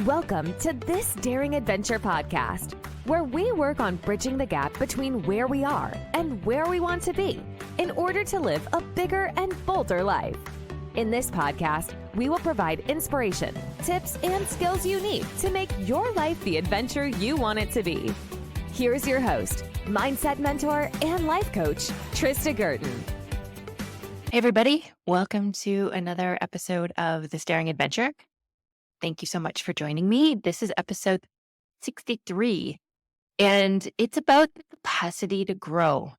Welcome to This Daring Adventure podcast, where we work on bridging the gap between where we are and where we want to be in order to live a bigger and bolder life. In this podcast, we will provide inspiration, tips, and skills you need to make your life the adventure you want it to be. Here's your host, mindset mentor, and life coach, Trista Gurton. Hey everybody, welcome to another episode of This Daring Adventure. Thank you so much for joining me. This is episode 63, and it's about the capacity to grow.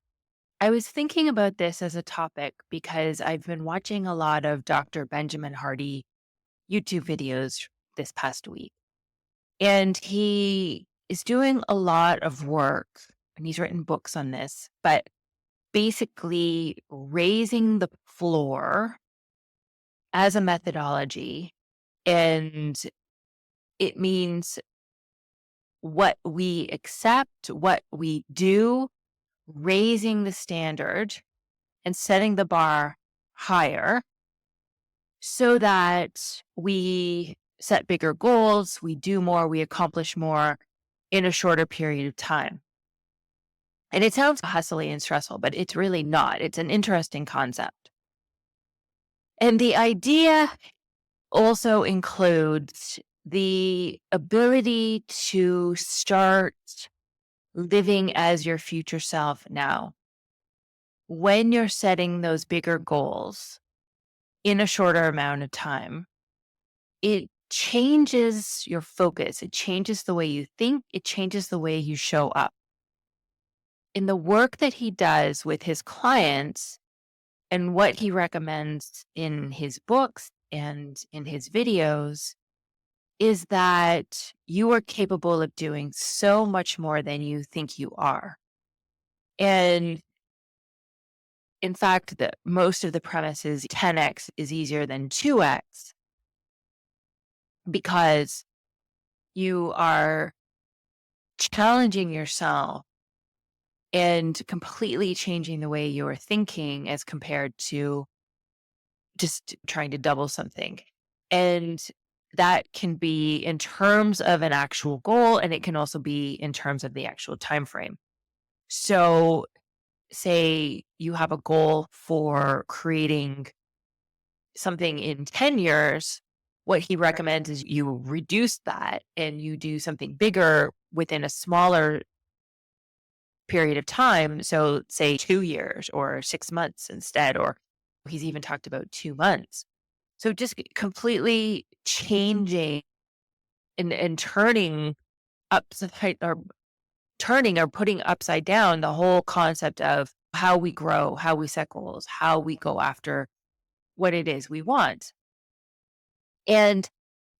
I was thinking about this as a topic because I've been watching a lot of Dr. Benjamin Hardy YouTube videos this past week, and he is doing a lot of work, and he's written books on this, but basically raising the floor as a methodology. And it means what we accept, what we do, raising the standard and setting the bar higher so that we set bigger goals, we do more, we accomplish more in a shorter period of time. And it sounds hustly and stressful, but it's really not. It's an interesting concept. And the idea also includes the ability to start living as your future self now. When you're setting those bigger goals in a shorter amount of time, it changes your focus. It changes the way you think. It changes the way you show up. In the work that he does with his clients and what he recommends in his books and in his videos is that you are capable of doing so much more than you think you are. And in fact, most of the premise is 10x is easier than 2x because you are challenging yourself and completely changing the way you are thinking as compared to just trying to double something. And that can be in terms of an actual goal, and it can also be in terms of the actual time frame. So say you have a goal for creating something in 10 years, what he recommends is you reduce that and you do something bigger within a smaller period of time. So say 2 years or 6 months instead, or he's even talked about 2 months. So just completely changing and turning upside or putting upside down the whole concept of how we grow, how we set goals, how we go after what it is we want. And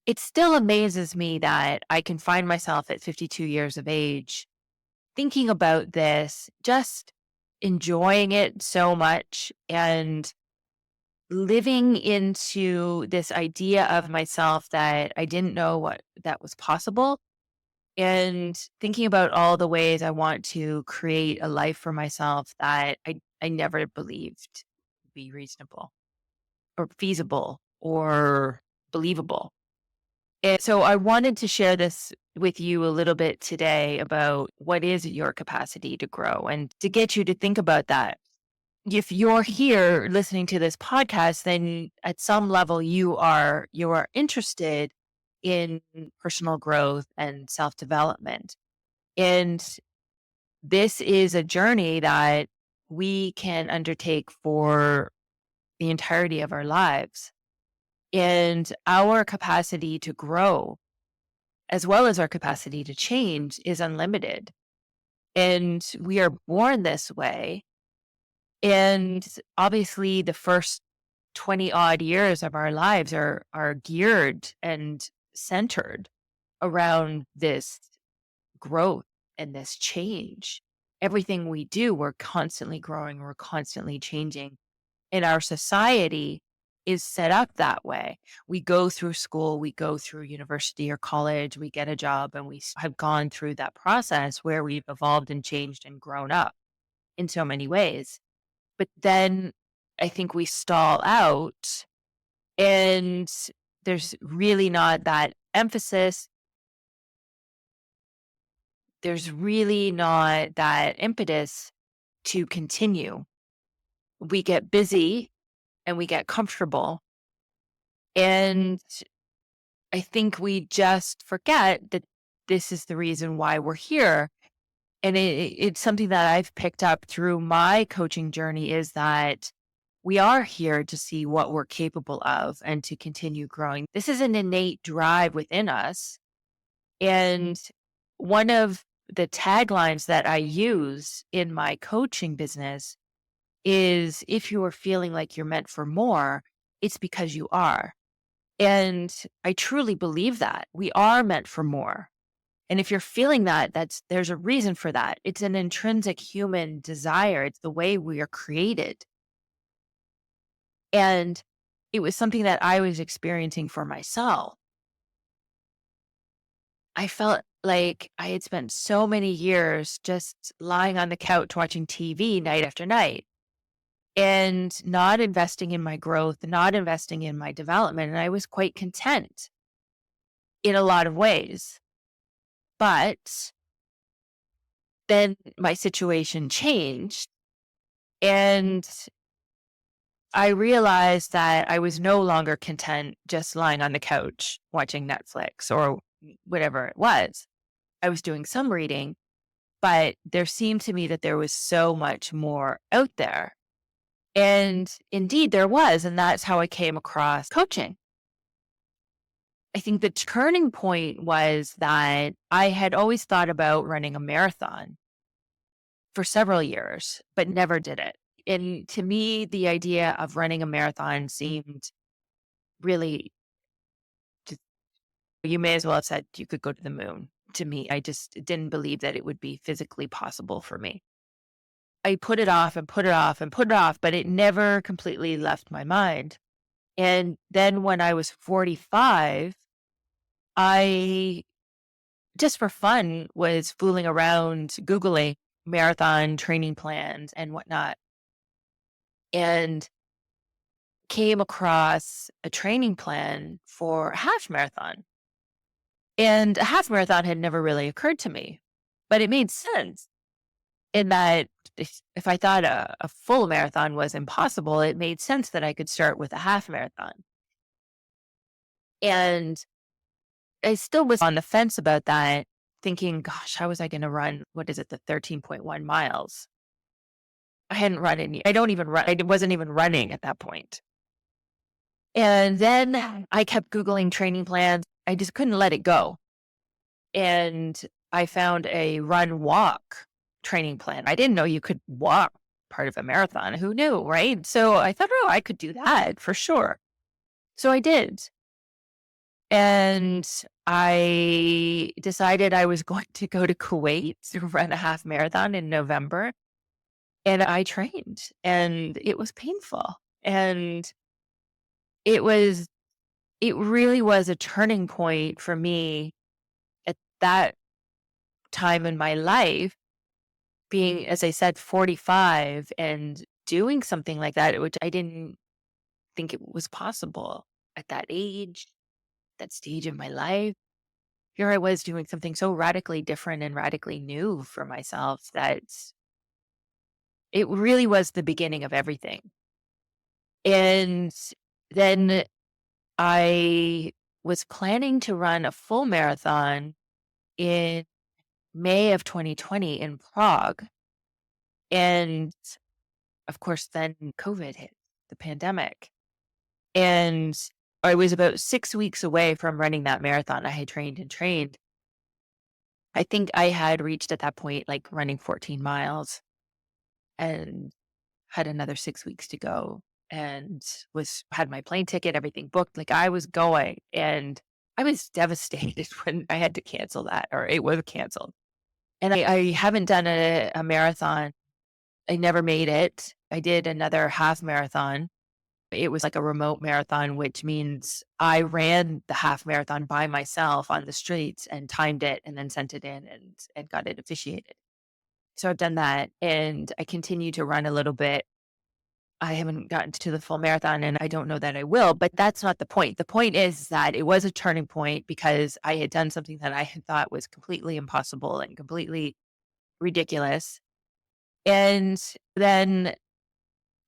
it still amazes me that I can find myself at 52 years of age thinking about this, just enjoying it so much and living into this idea of myself that I didn't know what that was possible, and thinking about all the ways I want to create a life for myself that I never believed would be reasonable or feasible or believable. And so I wanted to share this with you a little bit today about what is your capacity to grow and to get you to think about that. If you're here listening to this podcast, then at some level you are interested in personal growth and self-development. And this is a journey that we can undertake for the entirety of our lives. And our capacity to grow, as well as our capacity to change, is unlimited. And we are born this way. And obviously, the first 20 odd years of our lives are geared and centered around this growth and this change. Everything we do, we're constantly growing, we're constantly changing. And our society is set up that way. We go through school, we go through university or college, we get a job, and we have gone through that process where we've evolved and changed and grown up in so many ways. But then I think we stall out, and there's really not that emphasis there's really not that impetus to continue. We get busy and we get comfortable. And I think we just forget that this is the reason why we're here. And it's something that I've picked up through my coaching journey is that we are here to see what we're capable of and to continue growing. This is an innate drive within us. And one of the taglines that I use in my coaching business is if you are feeling like you're meant for more, it's because you are. And I truly believe that we are meant for more. And if you're feeling that, there's a reason for that. It's an intrinsic human desire. It's the way we are created. And it was something that I was experiencing for myself. I felt like I had spent so many years just lying on the couch watching TV night after night and not investing in my growth, not investing in my development. And I was quite content in a lot of ways. But then my situation changed and I realized that I was no longer content just lying on the couch watching Netflix or whatever it was. I was doing some reading, but there seemed to me that there was so much more out there. And indeed there was. And that's how I came across coaching. I think the turning point was that I had always thought about running a marathon for several years, but never did it. And to me, the idea of running a marathon seemed really, just, you may as well have said you could go to the moon. To me, I just didn't believe that it would be physically possible for me. I put it off and put it off and put it off, but it never completely left my mind. And then when I was 45, I just for fun was fooling around, Googling marathon training plans and whatnot, and came across a training plan for a half marathon. And a half marathon had never really occurred to me, but it made sense in that if I thought a full marathon was impossible, it made sense that I could start with a half marathon. And I still was on the fence about that, thinking, gosh, how was I going to run? What is it, the 13.1 miles? I hadn't run any, I don't even run, I wasn't even running at that point. And then I kept Googling training plans. I just couldn't let it go. And I found a run walk training plan. I didn't know you could walk part of a marathon. Who knew, right? So I thought, oh, I could do that for sure. So I did. And I decided I was going to go to Kuwait to run a half marathon in November. And I trained and it was painful. And it was, it really was a turning point for me at that time in my life, being, as I said, 45 and doing something like that, which I didn't think it was possible at that age, that stage of my life. Here I was doing something so radically different and radically new for myself that it really was the beginning of everything. And then I was planning to run a full marathon in May of 2020 in Prague. And of course, then COVID hit, the pandemic. And I was about 6 weeks away from running that marathon. I had trained and trained. I think I had reached at that point, like running 14 miles and had another 6 weeks to go and had my plane ticket, everything booked. Like I was going and I was devastated when I had to cancel that or it was canceled. And I haven't done a marathon. I never made it. I did another half marathon. It was like a remote marathon, which means I ran the half marathon by myself on the streets and timed it and then sent it in and got it officiated. So I've done that and I continue to run a little bit. I haven't gotten to the full marathon and I don't know that I will, but that's not the point. The point is that it was a turning point because I had done something that I had thought was completely impossible and completely ridiculous. And then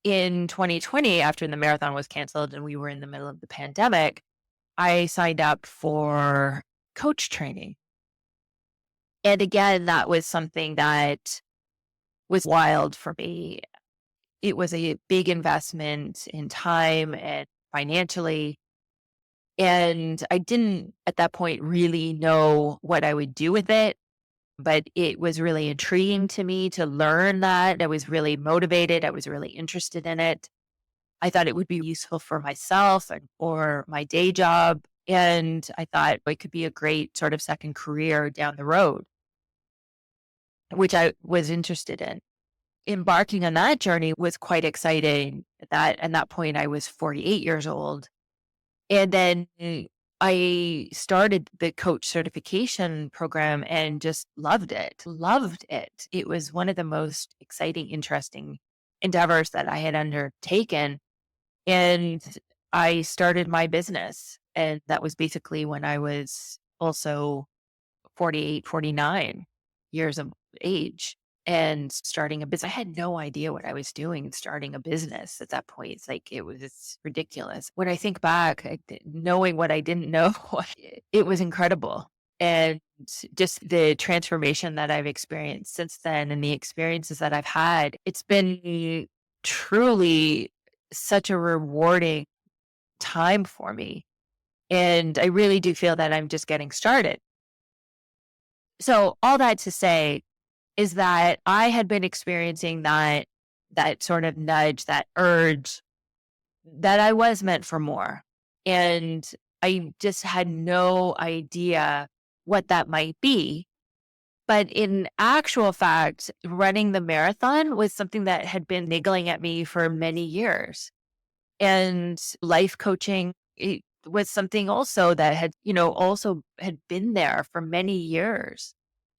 in 2020, after the marathon was canceled and we were in the middle of the pandemic, I signed up for coach training. And again, that was something that was wild for me. It was a big investment in time and financially. And I didn't at that point really know what I would do with it, but it was really intriguing to me to learn that. I was really motivated. I was really interested in it. I thought it would be useful for myself and for my day job. And I thought it could be a great sort of second career down the road, which I was interested in. Embarking on that journey was quite exciting. At that point, I was 48 years old. And then I started the coach certification program and just loved it. Loved it. It was one of the most exciting, interesting endeavors that I had undertaken. And I started my business. And that was basically when I was also 48, 49 years of age and starting a business. I had no idea what I was doing starting a business at that point. It's ridiculous. When I think back, knowing what I didn't know, it was incredible. And just the transformation that I've experienced since then and the experiences that I've had, it's been truly such a rewarding time for me. And I really do feel that I'm just getting started. So all that to say is that I had been experiencing that sort of nudge, that urge that I was meant for more. And I just had no idea what that might be. But in actual fact, running the marathon was something that had been niggling at me for many years. And life coaching, it was something also that had been there for many years.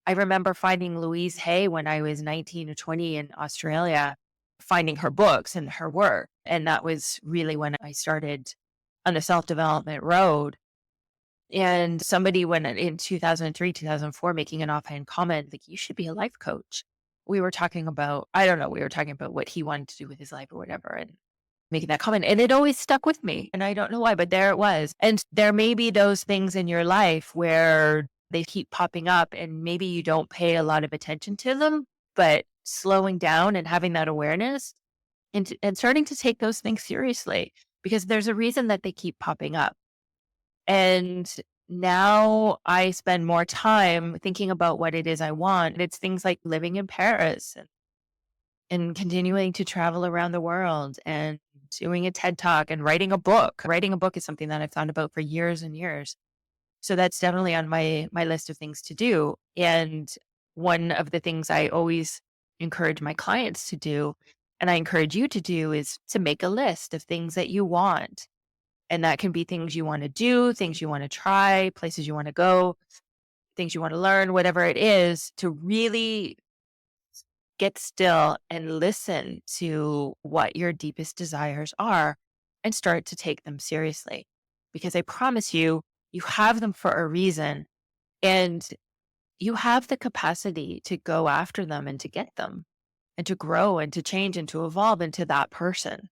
I remember finding Louise Hay when I was 19 or 20 in Australia, finding her books and her work. And that was really when I started on the self-development road. And somebody went in 2003, 2004, making an offhand comment, like, you should be a life coach. We were talking about, I don't know, we were talking about what he wanted to do with his life or whatever. And making that comment. And it always stuck with me. And I don't know why, but there it was. And there may be those things in your life where they keep popping up and maybe you don't pay a lot of attention to them, but slowing down and having that awareness and starting to take those things seriously because there's a reason that they keep popping up. And now I spend more time thinking about what it is I want. It's things like living in Paris and continuing to travel around the world and doing a TED Talk and writing a book. Writing a book is something that I've thought about for years and years. So that's definitely on my list of things to do. And one of the things I always encourage my clients to do, and I encourage you to do, is to make a list of things that you want. And that can be things you want to do, things you want to try, places you want to go, things you want to learn, whatever it is, to really get still and listen to what your deepest desires are and start to take them seriously. Because I promise you, you have them for a reason and you have the capacity to go after them and to get them and to grow and to change and to evolve into that person.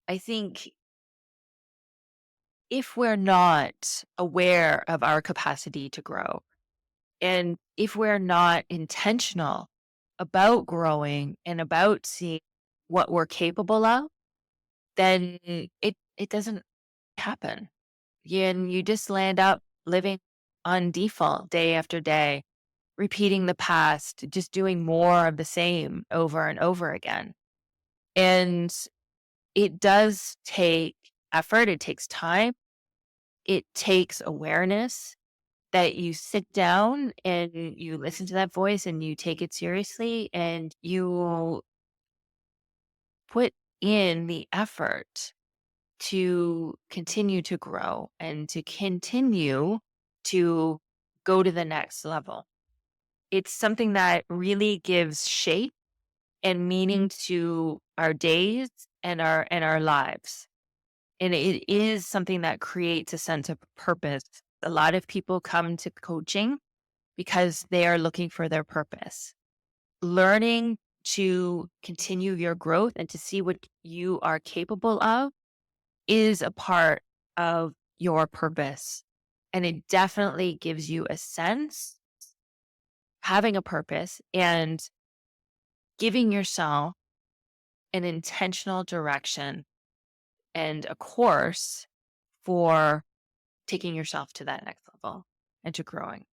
I think if we're not aware of our capacity to grow, and if we're not intentional about growing and about seeing what we're capable of, then it doesn't happen. And you just land up living on default day after day, repeating the past, just doing more of the same over and over again. And it does take effort, it takes time, it takes awareness that you sit down and you listen to that voice and you take it seriously and you put in the effort to continue to grow and to continue to go to the next level. It's something that really gives shape and meaning to our days and our lives. And it is something that creates a sense of purpose. A lot of people come to coaching because they are looking for their purpose. Learning to continue your growth and to see what you are capable of is a part of your purpose. And it definitely gives you a sense, having a purpose and giving yourself an intentional direction and a course for taking yourself to that next level and to growing.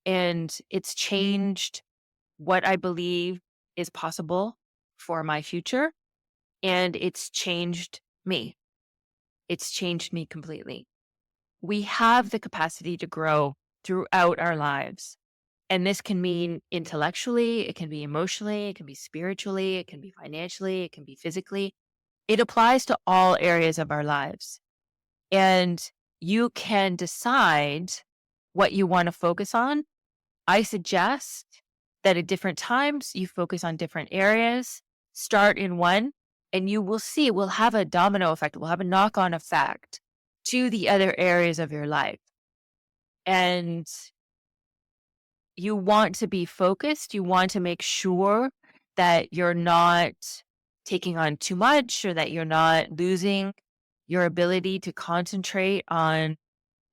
And it's changed what I believe is possible for my future. And it's changed me. It's changed me completely. We have the capacity to grow throughout our lives. And this can mean intellectually, it can be emotionally, it can be spiritually, it can be financially, it can be physically. It applies to all areas of our lives. And you can decide what you want to focus on. I suggest that at different times you focus on different areas, start in one, and you will see we'll have a domino effect, we'll have a knock on effect to the other areas of your life. And you want to be focused. You want to make sure that you're not taking on too much or that you're not losing your ability to concentrate on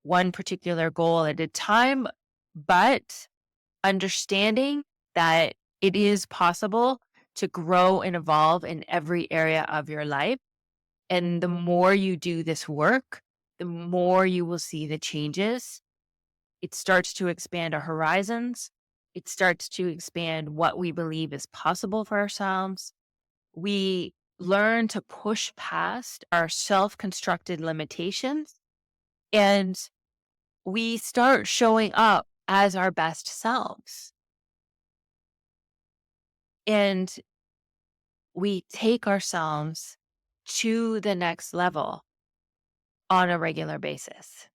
one particular goal at a time, but understanding that it is possible to grow and evolve in every area of your life. And the more you do this work, the more you will see the changes. It starts to expand our horizons. It starts to expand what we believe is possible for ourselves. We learn to push past our self constructed limitations and we start showing up as our best selves. And we take ourselves to the next level on a regular basis.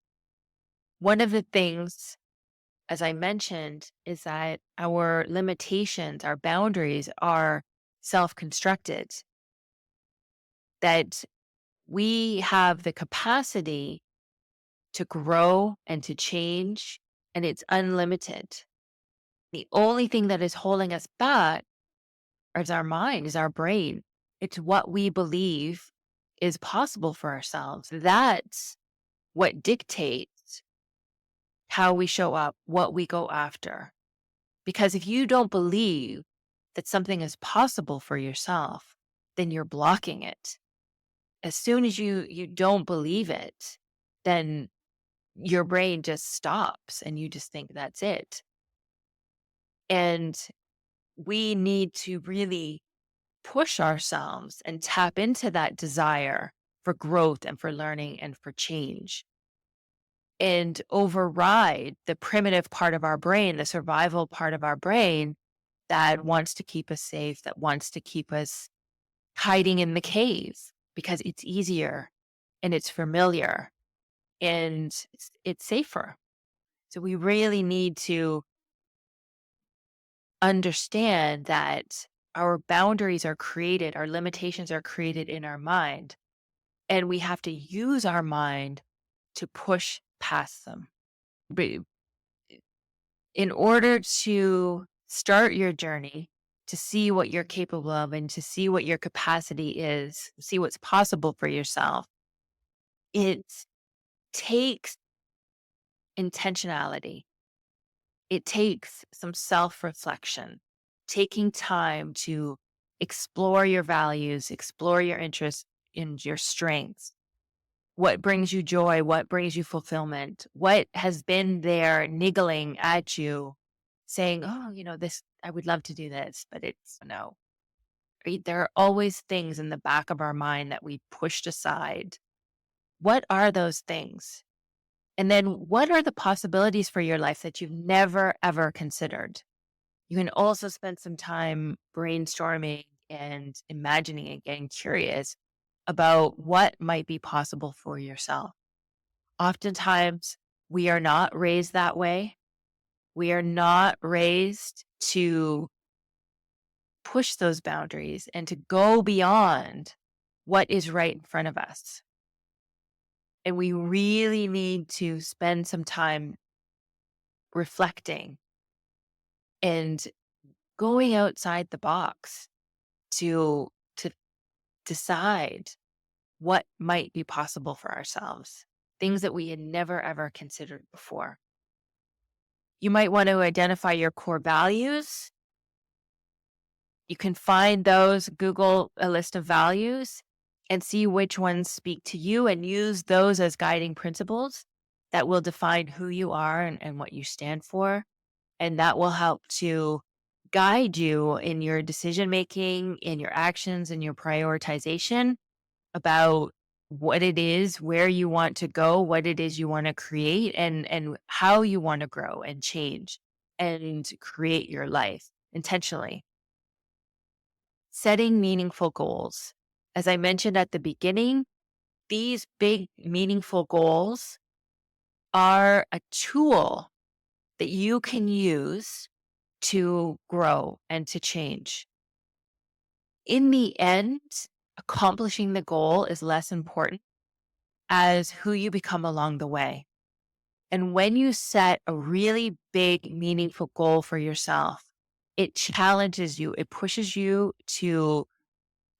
One of the things, as I mentioned, is that our limitations, our boundaries are self constructed, that we have the capacity to grow and to change, and it's unlimited. The only thing that is holding us back is our mind, is our brain. It's what we believe is possible for ourselves. That's what dictates how we show up, what we go after. Because if you don't believe that something is possible for yourself, then you're blocking it. As soon as you don't believe it, then your brain just stops and you just think that's it. And we need to really push ourselves and tap into that desire for growth and for learning and for change and override the primitive part of our brain, the survival part of our brain that wants to keep us safe, that wants to keep us hiding in the cave because it's easier and it's familiar and it's safer. So we really need to understand that our boundaries are created, our limitations are created in our mind, and we have to use our mind to push past them. But in order to start your journey, to see what you're capable of and to see what your capacity is, see what's possible for yourself, it takes intentionality. It takes some self reflection, taking time to explore your values, explore your interests and your strengths. What brings you joy? What brings you fulfillment? What has been there niggling at you, saying, oh, this, I would love to do this, but it's no. Right? There are always things in the back of our mind that we pushed aside. What are those things? And then what are the possibilities for your life that you've never, ever considered? You can also spend some time brainstorming and imagining and getting curious about what might be possible for yourself. Oftentimes, we are not raised that way. We are not raised to push those boundaries and to go beyond what is right in front of us. And we really need to spend some time reflecting and going outside the box to decide what might be possible for ourselves, things that we had never ever considered before. You might want to identify your core values. You can find those, Google a list of values and see which ones speak to you and use those as guiding principles that will define who you are and what you stand for. And that will help to guide you in your decision making, in your actions, in your prioritization about what it is, where you want to go, what it is you want to create, and how you want to grow and change and create your life intentionally. Setting meaningful goals. As I mentioned at the beginning, these big, meaningful goals are a tool that you can use to grow and to change. In the end, accomplishing the goal is less important as who you become along the way. And when you set a really big, meaningful goal for yourself, it challenges you, it pushes you to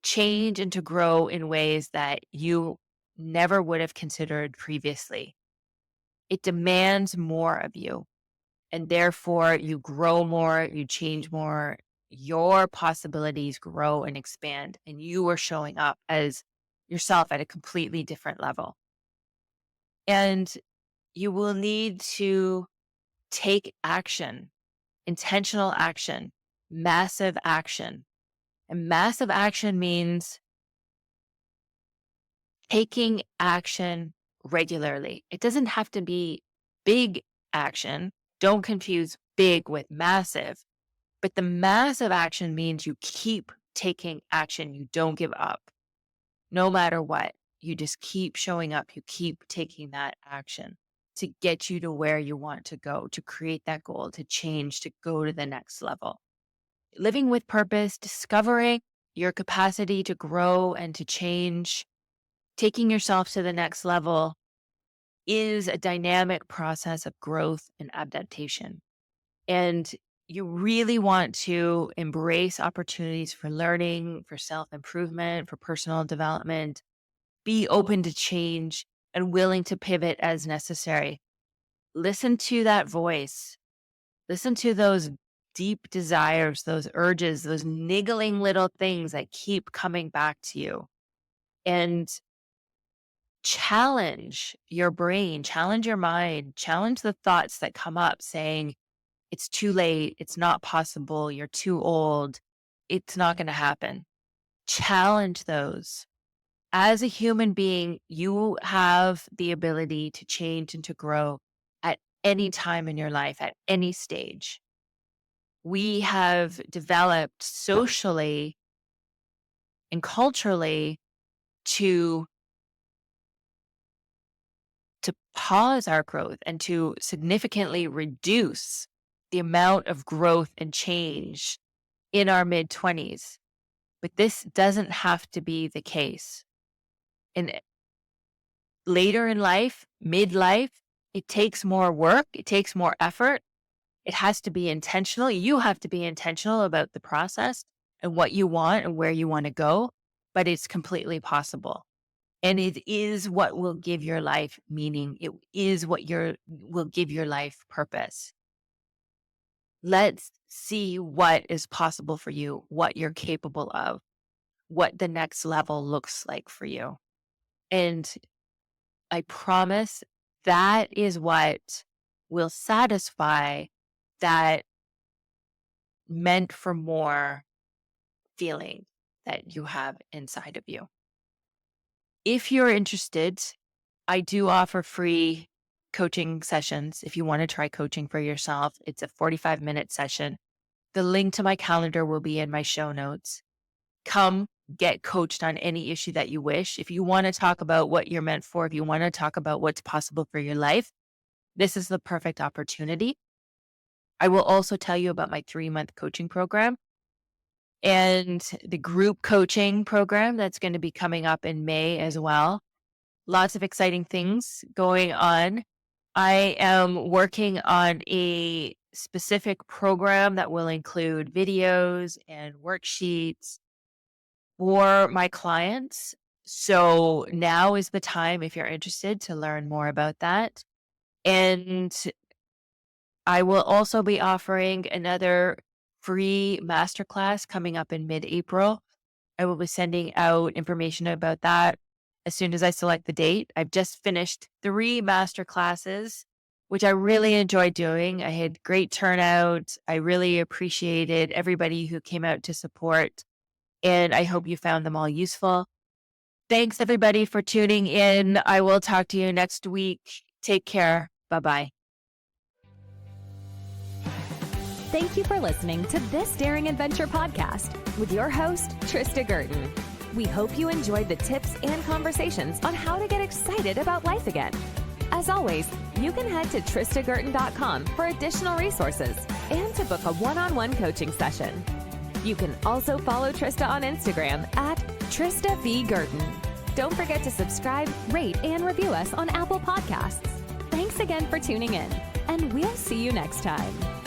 change and to grow in ways that you never would have considered previously. It demands more of you. And therefore, you grow more, you change more, your possibilities grow and expand, and you are showing up as yourself at a completely different level. And you will need to take action, intentional action, massive action. And massive action means taking action regularly. It doesn't have to be big action. Don't confuse big with massive. But the massive action means you keep taking action. You don't give up no matter what. You just keep showing up. You keep taking that action to get you to where you want to go, to create that goal, to change, to go to the next level. Living with purpose, discovering your capacity to grow and to change, taking yourself to the next level is a dynamic process of growth and adaptation. And you really want to embrace opportunities for learning, for self-improvement, for personal development, be open to change and willing to pivot as necessary. Listen to that voice. Listen to those deep desires, those urges, those niggling little things that keep coming back to you. And challenge your brain, challenge your mind, challenge the thoughts that come up saying, it's too late, it's not possible, you're too old, it's not going to happen. Challenge those. As a human being, you have the ability to change and to grow at any time in your life, at any stage. We have developed socially and culturally to pause our growth and to significantly reduce the amount of growth and change in our mid-20s. But this doesn't have to be the case. And later in life, midlife, it takes more work, it takes more effort. It has to be intentional. You have to be intentional about the process and what you want and where you want to go, but it's completely possible. And it is what will give your life meaning. It is what will give your life purpose. Let's see what is possible for you, what you're capable of, what the next level looks like for you. And I promise that is what will satisfy that meant for more feeling that you have inside of you. If you're interested, I do offer free coaching sessions. If you want to try coaching for yourself, it's a 45-minute session. The link to my calendar will be in my show notes. Come get coached on any issue that you wish. If you want to talk about what you're meant for, if you want to talk about what's possible for your life, this is the perfect opportunity. I will also tell you about my 3-month coaching program. and the group coaching program that's going to be coming up in May as well. Lots of exciting things going on. I am working on a specific program that will include videos and worksheets for my clients. So now is the time, if you're interested, to learn more about that. And I will also be offering another free masterclass coming up in mid-April. I will be sending out information about that as soon as I select the date. I've just finished 3 masterclasses, which I really enjoyed doing. I had great turnout. I really appreciated everybody who came out to support, and I hope you found them all useful. Thanks, everybody, for tuning in. I will talk to you next week. Take care. Bye-bye. Thank you for listening to this Daring Adventure podcast with your host, Trista Gurton. We hope you enjoyed the tips and conversations on how to get excited about life again. As always, you can head to tristagurton.com for additional resources and to book a one-on-one coaching session. You can also follow Trista on Instagram at Trista V. Gurton. Don't forget to subscribe, rate, and review us on Apple Podcasts. Thanks again for tuning in, and we'll see you next time.